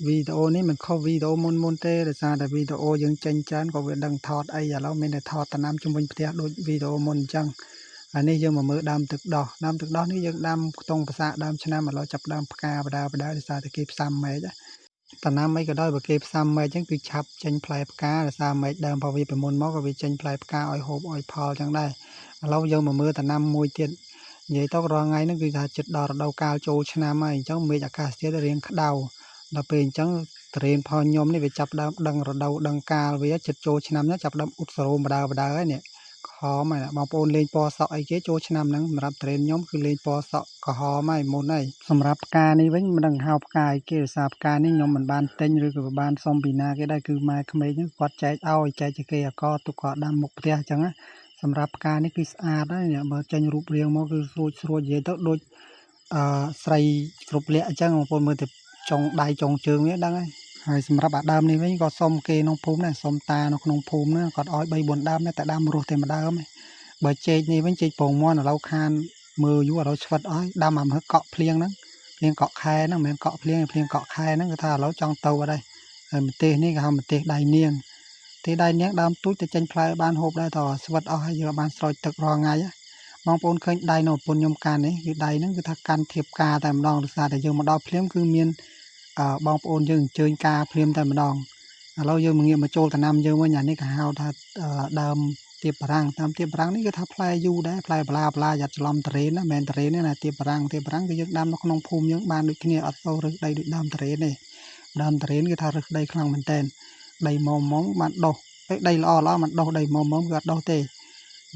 វីដេអូនេះមិនខុសវីដេអូមុនទេដោយសារតែវីដេអូយើងចេញច្រើនក៏វាដឹងថតអីឥឡូវមានតែថតដំណាំជុំវិញផ្ទះដូចវីដេអូមុនអញ្ចឹងហើយនេះយើងមកមើលដើមទឹកដោះនេះយើងដាំខ្ទង់ភាសាដើមឆ្នាំឥឡូវចាប់ដើមផ្កាបដាដោយសារតែគេផ្សាំមែកដំណាំអីក៏ដោយបើគេផ្សាំមែកអញ្ចឹងគឺឆាប់ចេញផ្លែផ្កាដោយសារមែកដើមរបស់វាពីមុនមកក៏វាចេញផ្លែផ្កាឲ្យហូបឲ្យផលអញ្ចឹងដែរឥឡូវយើងមកមើលដំណាំមួយទៀតនិយាយទៅរាល់ថ្ងៃហ្នឹងគឺថាចិត្តដល់រដូវកាលចូលឆ្នាំហើយអញ្ចឹងមេឃអាកាសធាតុរៀងក្តៅដល់ពេលអញ្ចឹងត្រេនផលខ្ញុំនេះវាចាប់ដើមដឹងរដូវដឹងកាលវាចិត្តចូលឆ្នាំនេះចាប់ដើមអ៊ុតសរោបដាហើយនេះក្រហមហើយបងប្អូនលេងពណ៌សក់អីគេចូលឆ្នាំហ្នឹងសម្រាប់ត្រេនខ្ញុំគឺលេងពណ៌សក់ក្រហមហើយមុនហើយសម្រាប់ផ្កានេះវិញមិនដឹងហៅផ្កាអីគេដោយសារផ្កានេះខ្ញុំមិនបានទិញឬក៏បានសុំពីណាគេដែរគឺម៉ែក្មេងហ្នឹងគាត់ចែកឲ្យចែកជាគេអកទុកគាត់ដាំមុខផ្ទះអញ្ចឹងណាសម្រាប់ផ្កានេះគឺស្អាតហើយបើចេញរូបរាងមកគឺស្រួចនិយាយទៅដូចស្រីគ្រប់លក្ខអញ្ចឹងបងប្អូនមើលទៅចុងដៃចុងជើងវាដឹងហើយសម្រាប់អាដើមនេះវិញក៏សុំគេក្នុងភូមិដែរសុំតានៅក្នុងភូមិហ្នឹងគាត់ឲ្យ3 4ដើមតែដើមរស់តែម្ដើមបើចេកនេះវិញចេកពងមាន់ឥឡូវខានមើលយូរឥឡូវឆ្វិតអស់ដាំអាមហឹកកក់ភ្លៀងហ្នឹងភ្លៀងកក់ខែហ្នឹងមិនមែនកក់ភ្លៀងភ្លៀងកក់ខែហ្នឹងគឺថាឥឡូវចង់ទៅអត់ហើយម្ទេសនេះគេហៅម្ទេសដៃនាងដើមទូចតែចេញផ្លែបានហូបដែរតើស្វិតអស់ហើយយើងបានស្រោចទឹករាល់ថ្ងៃបងប្អូនឃើញដៃនៅប្រពន្ធខ្ញុំកាន់នេះគឺដៃហ្នឹងគឺថាកាន់ធៀបការតែម្ដងដោយសារតែយើងមកដល់ភ្លាមគឺមានបងប្អូនយើងអញ្ជើញការភ្លាមតែម្ដងឥឡូវយើងមកងាកមកចូលដំណាំយើងវិញអានេះគេហៅថាដើមទៀបបារាំងតាមទៀបបារាំងនេះគឺថាផ្លែយូរដែរផ្លែបឡាយ៉ាត់ច្រឡំតរេនណាមិនមែនតរេនទេណាទៀបបារាំងគឺយើងដាំនៅក្នុងភូមិយើងបានដូចគ្នាអត់ទៅរើសដីដូចដើមតរេនទេដើមតរេនគឺថារើសដីខ្លាំងមែនតើដីមុំបានដុះដីល្អមិនដុះដីមុំគឺអត់ដុះទេ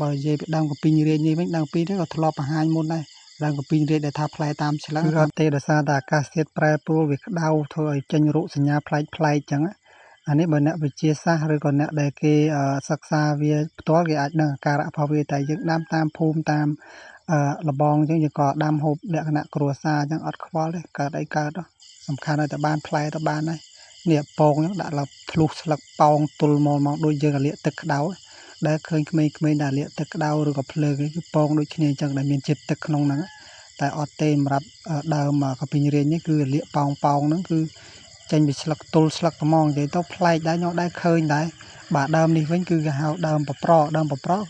បើនិយាយពីដើមកពីងរាជនេះវិញដើមកពីងនេះក៏ធ្លាប់បង្ហាញមុនដែរដើមកពីងរាជដែលថាផ្លែតាមឆ្លងគឺអត់ទេដោយសារតែអាកាសធាតុប្រែប្រួលវាក្តៅធ្វើឲ្យចេញរោគសញ្ញាប្លែកអញ្ចឹងអានេះបើអ្នកវិទ្យាសាស្ត្រឬក៏អ្នកដែលគេសិក្សាវាផ្ទាល់គេអាចដឹងអាការៈរបស់វាតែយើងដាំតាមភូមិតាមលបងអញ្ចឹងយើងក៏ដាំហូបលក្ខណៈគ្រួសារអញ្ចឹងអត់ខ្វល់ទេកើតអីកើតសំខាន់ឲ្យតែបានផ្លែទៅបានហើយនេះពងហ្នឹងដាក់ឡើងធ្លុះស្លឹកប៉ោងទល់មកដូចយើងលាកទឹកក្តៅដែលឃើញក្មេងៗដែលលាកទឹកក្តៅឬក៏ភ្លើងគឺពងដូចគ្នាអញ្ចឹងដែលមានជាតិទឹកក្នុងហ្នឹងតែអត់ទេសម្រាប់ដើមកពីងរាជនេះគឺលាកប៉ោងហ្នឹងគឺចេញពីស្លឹកទល់ស្លឹកត្មងនិយាយទៅប្លែកដែរខ្ញុំដែរឃើញដែរបាទដើមនេះវិញគឺគេហៅដើមបប្រក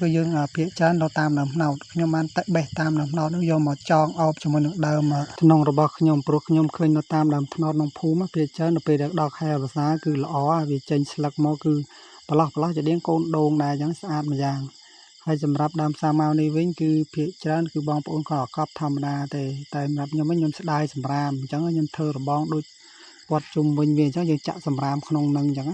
គឺយើងភាគច្រើនទៅតាមដើមត្នោតខ្ញុំបានតែបេះតាមដើមត្នោតនោះយកមកចងអោបជាមួយនឹងដើមក្នុងរបស់ខ្ញុំព្រោះខ្ញុំឃើញនៅតាមដើមត្នោតក្នុងភូមិភាគច្រើនទៅពេលដល់ខែវស្សាគឺល្អវាចេញស្លឹកមកគឺប្រឡោះជាដៀងកូនដូងដែរអញ្ចឹងស្អាតម្យ៉ាងហើយសម្រាប់ដើមសាវម៉ាវនេះវិញគឺភាគច្រើនគឺបងប្អូនក៏អាកប់ធម្មតាទេតែសម្រាប់ខ្ញុំវិញខ្ញុំស្ដាយសម្រាមអញ្ចឹងខ្ញុំធ្វើរបងដូចព័ទ្ធជុំវិញវាអញ្ចឹងយើងចាក់សម្រាមក្នុងនឹងអញ្ចឹង